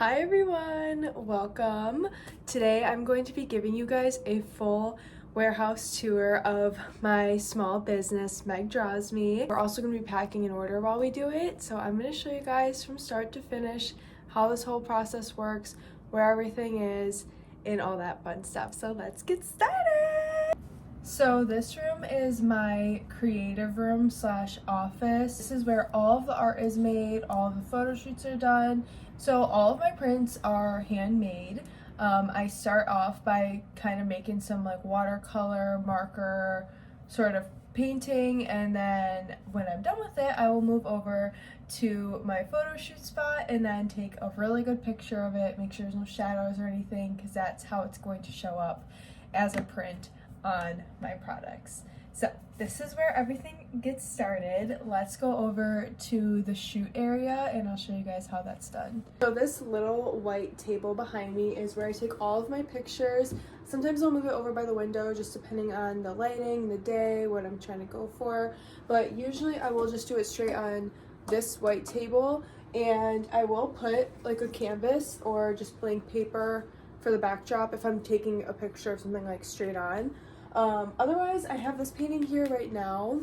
Hi everyone, welcome. Today I'm going to be giving you guys a full warehouse tour of my small business, Meg Draws Me. We're also going to be packing an order while we do it, so I'm going to show you guys from start to finish how this whole process works, where everything is, and all that fun stuff. So let's get started! So this room is my creative room slash office. This is where all of the art is made, all of the photo shoots are done. So all of my prints are handmade. I start off by kind of making some like watercolor, marker, sort of painting, and then when I'm done with it, I will move over to my photo shoot spot and then take a really good picture of it, make sure there's no shadows or anything, because that's how it's going to show up as a print on my products. So this is where everything gets started. Let's go over to the shoot area and I'll show you guys how that's done. So this little white table behind me is where I take all of my pictures. Sometimes I'll move it over by the window just depending on the lighting, the day, what I'm trying to go for. But usually I will just do it straight on this white table, and I will put like a canvas or just blank paper for the backdrop if I'm taking a picture of something like straight on. Otherwise, I have this painting here right now.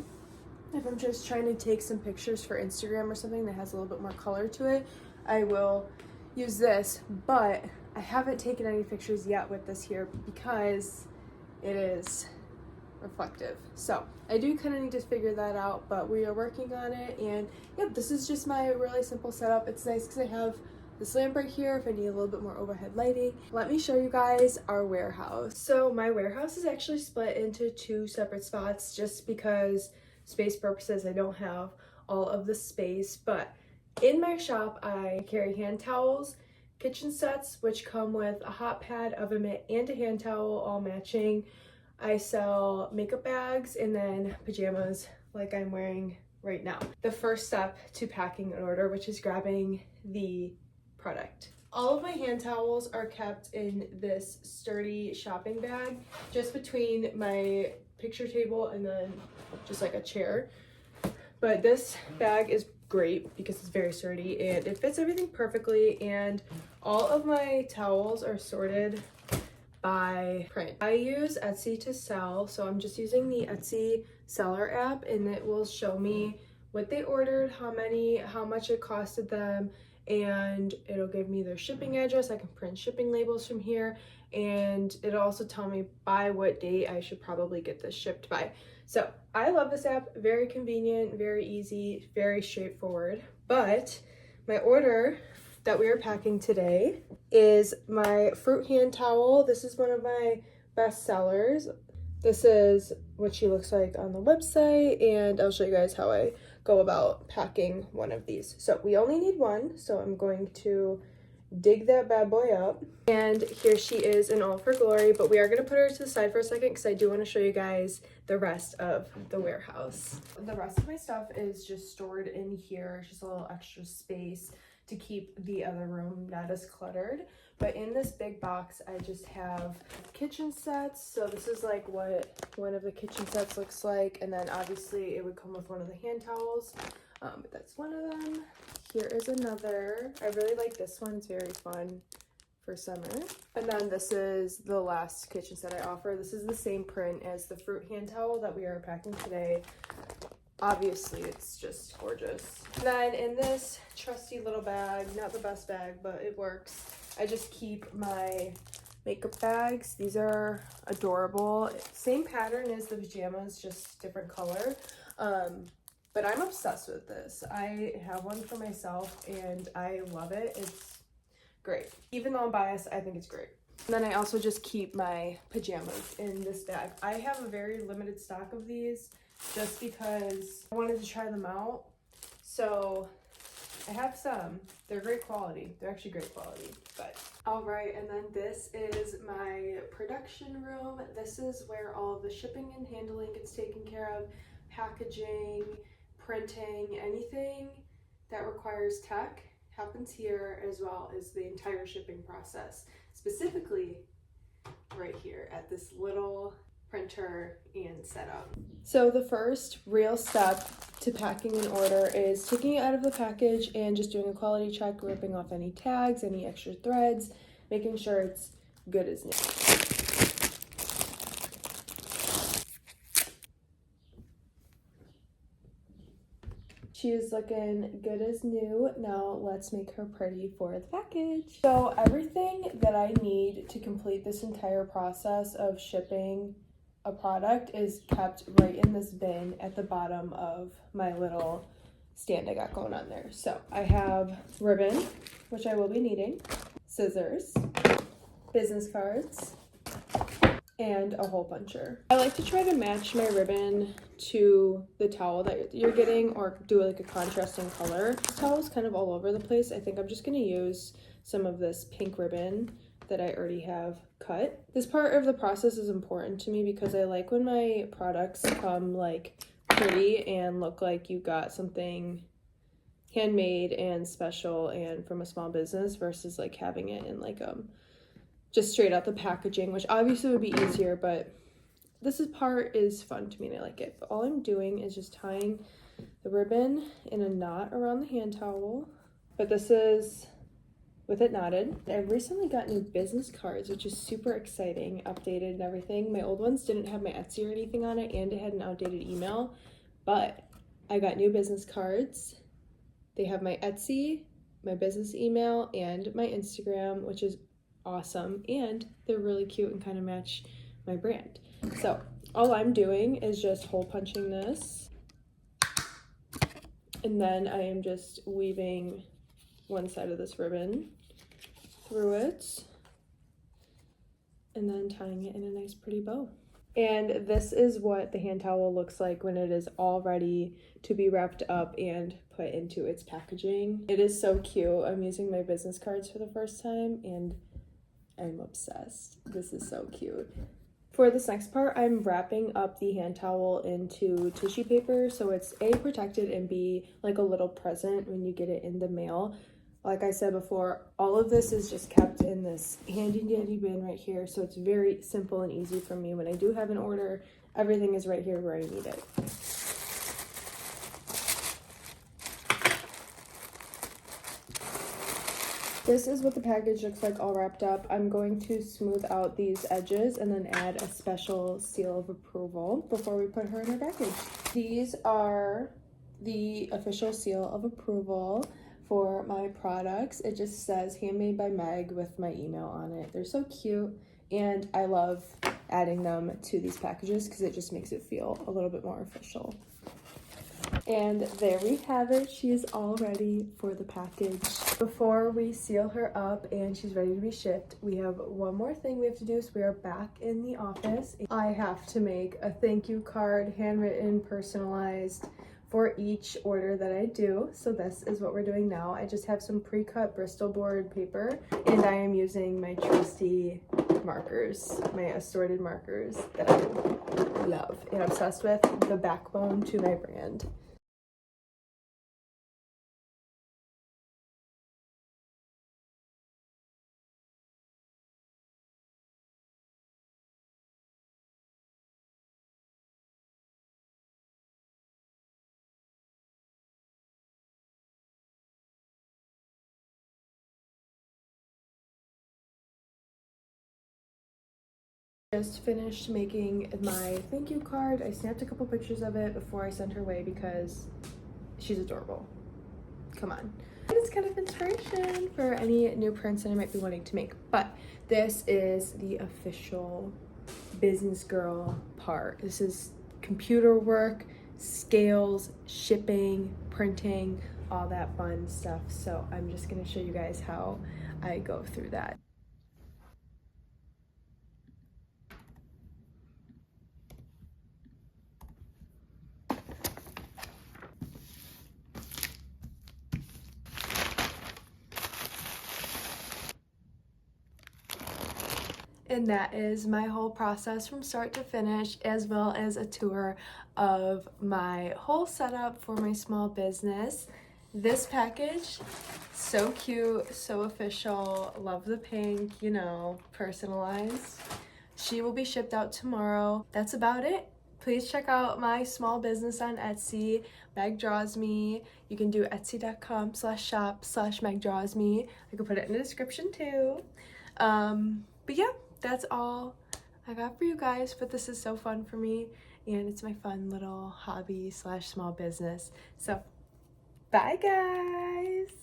If I'm just trying to take some pictures for Instagram or something that has a little bit more color to it, I will use this, but I haven't taken any pictures yet with this here because it is reflective. So I do kind of need to figure that out, but we are working on it. And yep, this is just my really simple setup. It's nice because I have this lamp right here if I need a little bit more overhead lighting. Let me show you guys our warehouse. So my warehouse is actually split into two separate spots just because space purposes I don't have all of the space. But in my shop I carry hand towels, kitchen sets which come with a hot pad, oven mitt, and a hand towel all matching. I sell makeup bags and then pajamas like I'm wearing right now. The first step to packing an order, which is grabbing the product. All of my hand towels are kept in this sturdy shopping bag just between my picture table and then just like a chair. But this bag is great because it's very sturdy and it fits everything perfectly, and all of my towels are sorted by print. I use Etsy to sell, so I'm just using the Etsy seller app and it will show me what they ordered, how many, how much it costed them, and it'll give me their shipping address. I can print shipping labels from here, and it'll also tell me by what date I should probably get this shipped by. So I love this app, very convenient, very easy, very straightforward. But my order that we are packing today is my fruit hand towel. This is one of my best sellers. This is what she looks like on the website, and I'll show you guys how I go about packing one of these. So we only need one, so I'm going to dig that bad boy up. And here she is in all of her glory, but we are going to put her to the side for a second because I do want to show you guys the rest of the warehouse. The rest of my stuff is just stored in here, just a little extra space to keep the other room not as cluttered. But in this big box, I just have kitchen sets. So this is like what one of the kitchen sets looks like. And then obviously it would come with one of the hand towels. But that's one of them. Here is another. I really like this one. It's very fun for summer. And then this is the last kitchen set I offer. This is the same print as the fruit hand towel that we are packing today. Obviously, it's just gorgeous. And then in this trusty little bag, not the best bag, but it works, I just keep my makeup bags. These are adorable. Same pattern as the pajamas, just different color. But I'm obsessed with this. I have one for myself and I love it. It's great. Even though I'm biased, I think it's great. And then I also just keep my pajamas in this bag. I have a very limited stock of these just because I wanted to try them out. So I have some. They're great quality. They're actually great quality. But all right, and then this is my production room. This is where all of the shipping and handling gets taken care of, packaging, printing, anything that requires tech happens here, as well as the entire shipping process, specifically right here at this little printer and setup. So the first real step to packing an order is taking it out of the package and just doing a quality check, ripping off any tags, any extra threads, making sure it's good as new. She is looking good as new. Now let's make her pretty for the package. So everything that I need to complete this entire process of shipping a product is kept right in this bin at the bottom of my little stand I got going on there. So I have ribbon, which I will be needing, scissors, business cards, and a hole puncher. I like to try to match my ribbon to the towel that you're getting or do like a contrasting color. This towel is kind of all over the place. I think I'm just gonna use some of this pink ribbon that I already have cut. This part of the process is important to me because I like when my products come like pretty and look like you got something handmade and special and from a small business versus like having it in like just straight out the packaging, which obviously would be easier, but this part is fun to me and I like it. But all I'm doing is just tying the ribbon in a knot around the hand towel, but this is with it knotted. I've recently got new business cards, which is super exciting, updated and everything. My old ones didn't have my Etsy or anything on it, and it had an outdated email, but I got new business cards. They have my Etsy, my business email, and my Instagram, which is awesome, and they're really cute and kind of match my brand. So all I'm doing is just hole punching this, and then I am just weaving one side of this ribbon through it and then tying it in a nice pretty bow. And this is what the hand towel looks like when it is all ready to be wrapped up and put into its packaging. It is so cute. I'm using my business cards for the first time and I'm obsessed. This is so cute. For this next part, I'm wrapping up the hand towel into tissue paper so it's A, protected, and B, like a little present when you get it in the mail. Like I said before, all of this is just kept in this handy dandy bin right here, so it's very simple and easy for me. When I do have an order, everything is right here where I need it. This is what the package looks like all wrapped up. I'm going to smooth out these edges and then add a special seal of approval before we put her in her package. These are the official seal of approval for my products. It just says handmade by Meg with my email on it. They're so cute and I love adding them to these packages because it just makes it feel a little bit more official. And there we have it. She is all ready for the package. Before we seal her up and she's ready to be shipped, we have one more thing we have to do. So we are back in the office. I have to make a thank you card, handwritten, personalized, for each order that I do. So this is what we're doing now. I just have some pre-cut Bristol board paper and I am using my trusty markers, my assorted markers that I love and obsessed with, the backbone to my brand. Just finished making my thank you card. I snapped a couple pictures of it before I sent her away because she's adorable. Come on. It's kind of inspiration for any new prints that I might be wanting to make. But this is the official business girl part. This is computer work, scales, shipping, printing, all that fun stuff. So I'm just gonna show you guys how I go through that. And that is my whole process from start to finish, as well as a tour of my whole setup for my small business. This package, so cute, so official, love the pink, you know, personalized. She will be shipped out tomorrow. That's about it. Please check out my small business on Etsy, Meg Draws Me. You can do etsy.com/shop/Meg Draws Me. I can put it in the description too. But yeah, that's all I got for you guys, but this is so fun for me and it's my fun little hobby/small business. So bye guys.